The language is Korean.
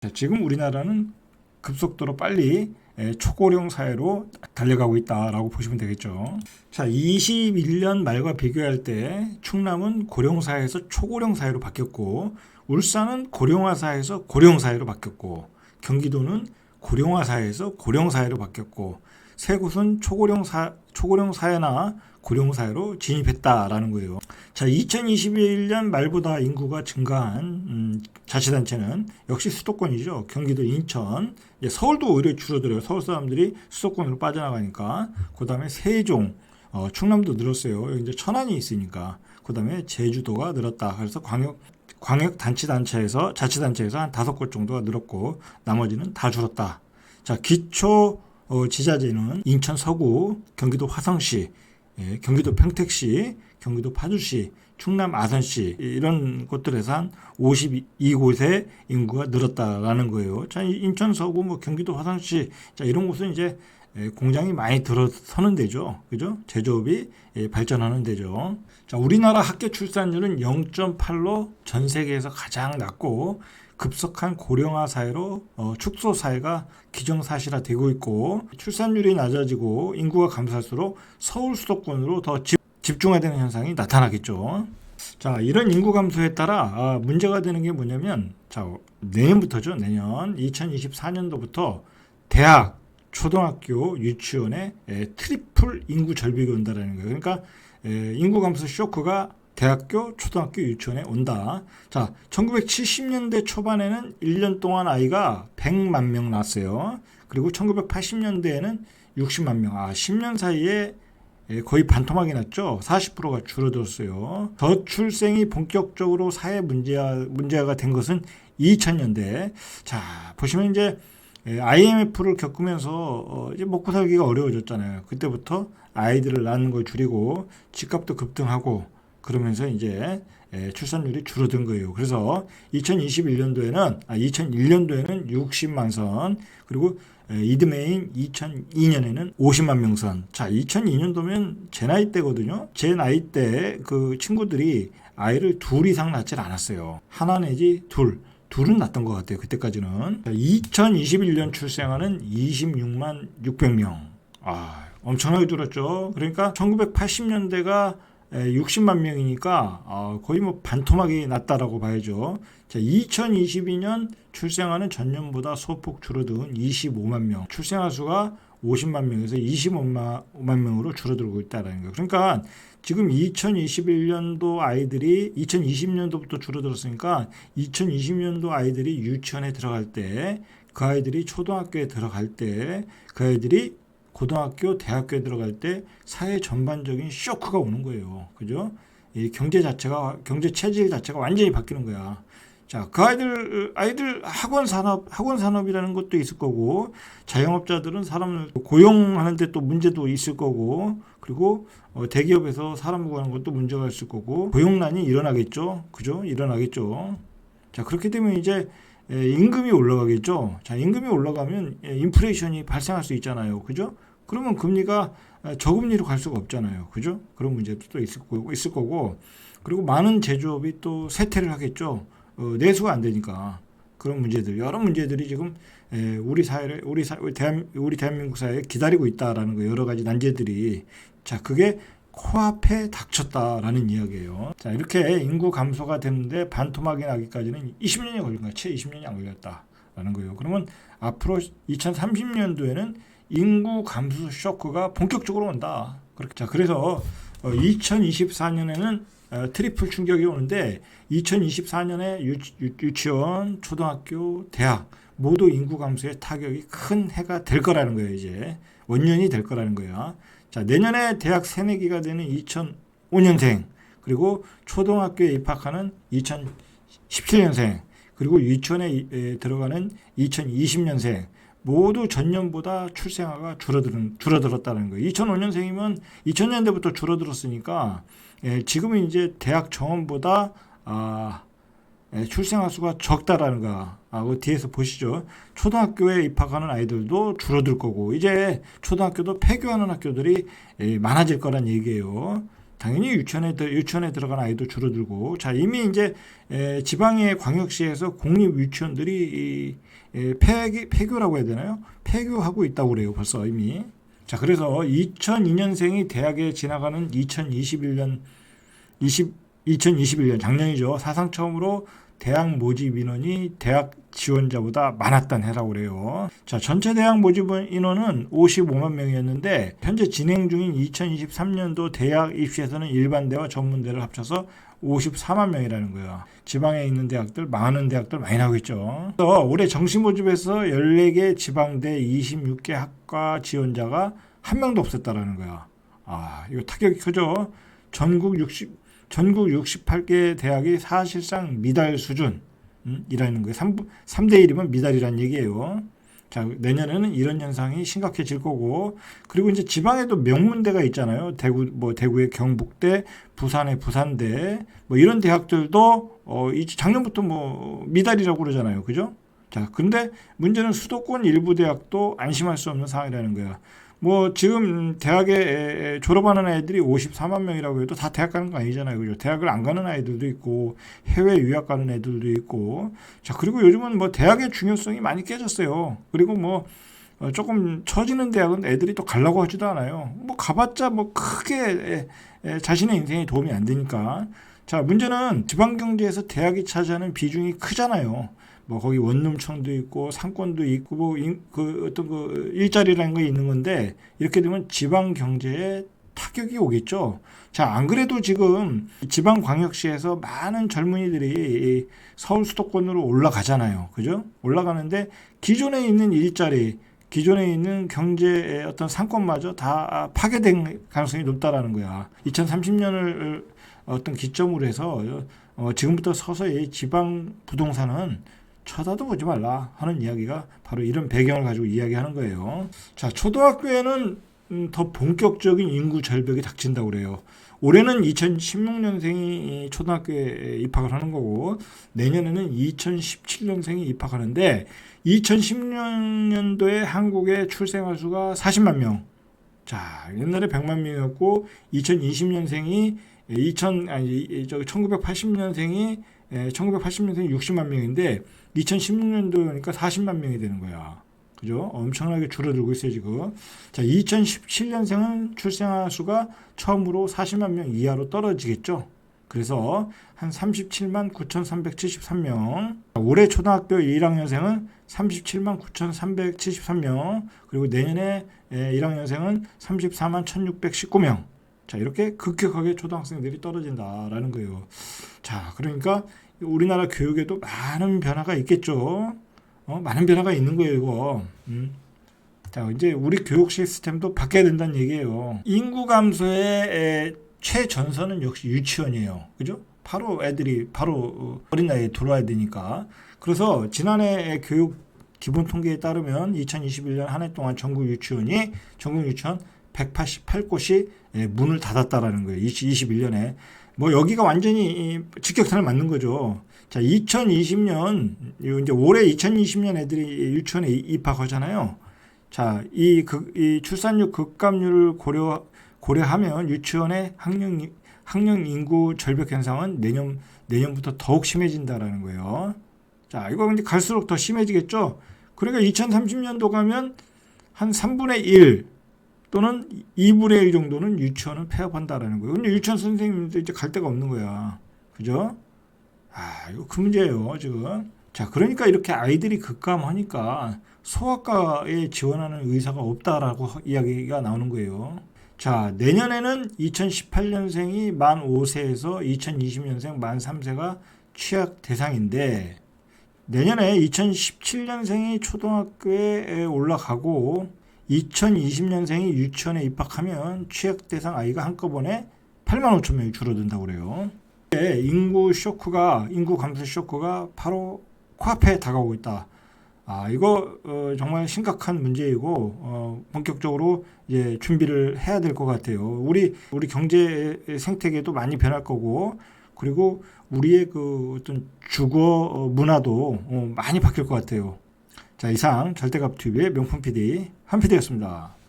자, 지금 우리나라는 급속도로 빨리 초고령 사회로 달려가고 있다라고 보시면 되겠죠. 자, 21년 말과 비교할 때 충남은 고령 사회에서 초고령 사회로 바뀌었고, 울산은 고령화 사회에서 고령 사회로 바뀌었고, 경기도는 고령화 사회에서 고령 사회로 바뀌었고, 세 곳은 초고령 사회나 고령 사회로 진입했다라는 거예요. 자, 2021년 말보다 인구가 증가한 자치단체는 역시 수도권이죠. 경기도, 인천, 서울도 오히려 줄어들어요. 서울 사람들이 수도권으로 빠져나가니까. 그 다음에 세종, 충남도 늘었어요. 여기 이제 천안이 있으니까. 그 다음에 제주도가 늘었다. 그래서 자치단체에서 한 5곳 정도가 늘었고, 나머지는 다 줄었다. 자, 기초 지자체는 인천 서구, 경기도 화성시, 경기도 평택시, 경기도 파주시, 충남 아산시 이런 곳들에서 한 52곳의 인구가 늘었다라는 거예요. 자, 인천 서구, 경기도 화성시, 자, 이런 곳은 이제 공장이 많이 들어서는 데죠. 그죠? 제조업이 발전하는 데죠. 자, 우리나라 학교 출산율은 0.8로 전 세계에서 가장 낮고, 급속한 고령화 사회로 축소 사회가 기정사실화되고 있고, 출산율이 낮아지고 인구가 감소할수록 서울 수도권으로 더 집중화되는 현상이 나타나겠죠. 자, 이런 인구 감소에 따라 문제가 되는 게 뭐냐면, 자, 내년부터죠. 내년 2024년도부터 대학, 초등학교, 유치원에 트리플 인구 절벽이 온다라는 거예요. 그러니까 인구 감소 쇼크가 대학교, 초등학교, 유치원에 온다. 자, 1970년대 초반에는 1년 동안 아이가 100만 명 낳았어요. 그리고 1980년대에는 60만 명. 10년 사이에 거의 반토막이 났죠. 40%가 줄어들었어요. 저출생이 본격적으로 사회 문제가 된 것은 2000년대. 자, 보시면 이제 IMF를 겪으면서 이제 먹고 살기가 어려워졌잖아요. 그때부터 아이들을 낳는 걸 줄이고 집값도 급등하고, 그러면서 이제 출산율이 줄어든 거예요. 그래서 2001년도에는 60만 선, 그리고 이듬해인 2002년에는 50만 명 선. 자, 2002년도면 제 나이 때거든요. 제 나이 때 그 친구들이 아이를 둘 이상 낳질 않았어요. 하나 내지 둘은 낳던 것 같아요. 그때까지는. 2021년 출생아는 26만 600명. 엄청나게 줄었죠. 그러니까 1980년대가 60만 명이니까 거의 반토막이 났다라고 봐야죠. 자, 2022년 출생아는 전년보다 소폭 줄어든 25만 명. 출생아 수가 50만 명에서 25만 명으로 줄어들고 있다는 거예요. 그러니까 지금 2021년도 아이들이 2020년도부터 줄어들었으니까 2020년도 아이들이 유치원에 들어갈 때, 그 아이들이 초등학교에 들어갈 때, 그 아이들이 고등학교, 대학교에 들어갈 때 사회 전반적인 쇼크가 오는 거예요. 그죠? 이 경제 체질 자체가 완전히 바뀌는 거야. 자, 그 아이들 학원 산업이라는 것도 있을 거고, 자영업자들은 사람을 고용하는데 또 문제도 있을 거고, 그리고 대기업에서 사람 구하는 것도 문제가 있을 거고, 고용난이 일어나겠죠. 그죠? 일어나겠죠. 자, 그렇게 되면 이제 임금이 올라가겠죠. 자, 임금이 올라가면 인플레이션이 발생할 수 있잖아요. 그죠? 그러면 금리가 저금리로 갈 수가 없잖아요. 그죠? 그런 문제도 또 있을 거고, 그리고 많은 제조업이 또 쇠퇴를 하겠죠. 내수가 안 되니까. 그런 문제들, 여러 문제들이 지금 우리 대한민국 사회에 기다리고 있다라는 거, 여러 가지 난제들이. 자, 그게 코앞에 닥쳤다라는 이야기예요. 자, 이렇게 인구 감소가 됐는데 반토막이 나기까지는 20년이 걸린 거야. 채 20년이 안 걸렸다라는 거예요. 그러면 앞으로 2030년도에는 인구 감소 쇼크가 본격적으로 온다. 자, 그래서 2024년에는 트리플 충격이 오는데, 2024년에 유치원, 초등학교, 대학 모두 인구 감소의 타격이 큰 해가 될 거라는 거예요. 이제 원년이 될 거라는 거야. 자, 내년에 대학 새내기가 되는 2005년생, 그리고 초등학교에 입학하는 2017년생, 그리고 유치원에 들어가는 2020년생 모두 전년보다 출생아가 줄어들었다는 거예요. 2005년생이면 2000년대부터 줄어들었으니까 지금은 이제 대학 정원보다 출생아 수가 적다라는 거. 그 뒤에서 보시죠. 초등학교에 입학하는 아이들도 줄어들 거고, 이제 초등학교도 폐교하는 학교들이 많아질 거란 얘기예요. 당연히 유치원에 들어간 아이도 줄어들고, 자, 이미 이제 지방의 광역시에서 공립 유치원들이 폐교라고 해야 되나요? 폐교하고 있다고 그래요, 벌써 이미. 자, 그래서 2002년생이 대학에 지나가는 2021년 작년이죠. 사상 처음으로 대학 모집 인원이 대학 지원자보다 많았던 해라고 그래요. 자, 전체 대학 모집 인원은 55만 명이었는데 현재 진행 중인 2023년도 대학 입시에서는 일반대와 전문대를 합쳐서 54만 명이라는 거예요. 지방에 있는 대학들, 많은 대학들 많이 나오겠죠. 그래서 올해 정시 모집에서 14개 지방대 26개 학과 지원자가 한 명도 없었다라는 거야. 아, 이거 타격이 크죠. 전국 68개 대학이 사실상 미달 수준 이라는 거예요. 3대 1이면 미달이란 얘기예요. 자, 내년에는 이런 현상이 심각해질 거고, 그리고 이제 지방에도 명문대가 있잖아요. 대구의 경북대, 부산의 부산대, 이런 대학들도 이제 작년부터 미달이라고 그러잖아요. 그죠? 자, 근데 문제는 수도권 일부 대학도 안심할 수 없는 상황이라는 거야. 지금 대학에 졸업하는 아이들이 54만 명이라고 해도 다 대학 가는 거 아니잖아요. 그죠? 대학을 안 가는 아이들도 있고, 해외 유학 가는 애들도 있고. 자, 그리고 요즘은 대학의 중요성이 많이 깨졌어요. 그리고 조금 처지는 대학은 애들이 또 가려고 하지도 않아요. 가봤자 크게 자신의 인생에 도움이 안 되니까. 자, 문제는 지방 경제에서 대학이 차지하는 비중이 크잖아요. 거기 원룸청도 있고 상권도 있고 어떤 일자리라는 게 있는 건데, 이렇게 되면 지방 경제에 타격이 오겠죠. 자, 안 그래도 지금 지방 광역시에서 많은 젊은이들이 서울 수도권으로 올라가잖아요. 그죠? 올라가는데 기존에 있는 일자리, 기존에 있는 경제의 어떤 상권마저 다 파괴된 가능성이 높다라는 거야. 2030년을 어떤 기점으로 해서 지금부터 서서히 지방 부동산은 쳐다도 보지 말라 하는 이야기가 바로 이런 배경을 가지고 이야기하는 거예요. 자, 초등학교에는 더 본격적인 인구 절벽이 닥친다고 그래요. 올해는 2016년생이 초등학교에 입학을 하는 거고, 내년에는 2017년생이 입학하는데, 2016년도에 한국의 출생아 수가 40만 명. 자, 옛날에 100만 명이었고, 2020년생이 1980년생이 60만 명인데 2016년도니까 40만 명이 되는 거야. 그죠? 엄청나게 줄어들고 있어요, 지금. 자, 2017년생은 출생아 수가 처음으로 40만 명 이하로 떨어지겠죠. 그래서 한 37만 9,373명. 올해 초등학교 1학년생은 37만 9,373명. 그리고 내년에 1학년생은 34만 1,619명. 자, 이렇게 급격하게 초등학생들이 떨어진다라는 거예요. 자, 그러니까 우리나라 교육에도 많은 변화가 있겠죠. 많은 변화가 있는 거예요, 이거. 자, 이제 우리 교육 시스템도 바뀌어야 된다는 얘기예요. 인구 감소의 최전선은 역시 유치원이에요. 그죠? 애들이 어린 나이에 들어와야 되니까. 그래서 지난해 교육 기본 통계에 따르면 2021년 한 해 동안 전국 유치원 188곳이 문을 닫았다라는 거예요. 21년에. 여기가 완전히 직격탄을 맞는 거죠. 자, 2020년, 이제 올해 2020년 애들이 유치원에 입학하잖아요. 자, 이 출산율 급감률을 고려하면 유치원의 학령 인구 절벽 현상은 내년부터 더욱 심해진다라는 거예요. 자, 이거 근데 갈수록 더 심해지겠죠? 그러니까 2030년도 가면 한 3분의 1 또는 2분의 1 정도는 유치원을 폐업한다라는 거예요. 근데 유치원 선생님도 이제 갈 데가 없는 거야. 그죠? 이거 큰 문제예요, 지금. 자, 그러니까 이렇게 아이들이 급감하니까 소아과에 지원하는 의사가 없다라고 이야기가 나오는 거예요. 자, 내년에는 2018년생이 만 5세에서 2020년생 만 3세가 취약 대상인데, 내년에 2017년생이 초등학교에 올라가고 2020년생이 유치원에 입학하면 취약 대상 아이가 한꺼번에 8만 5천 명이 줄어든다고 그래요. 인구 감소 쇼크가 바로 코앞에 다가오고 있다. 이거 정말 심각한 문제이고 본격적으로 이제 준비를 해야 될 것 같아요. 우리 경제 생태계도 많이 변할 거고, 그리고 우리의 어떤 주거 문화도 많이 바뀔 것 같아요. 자, 이상 절대값 TV의 명품 PD 한 PD였습니다.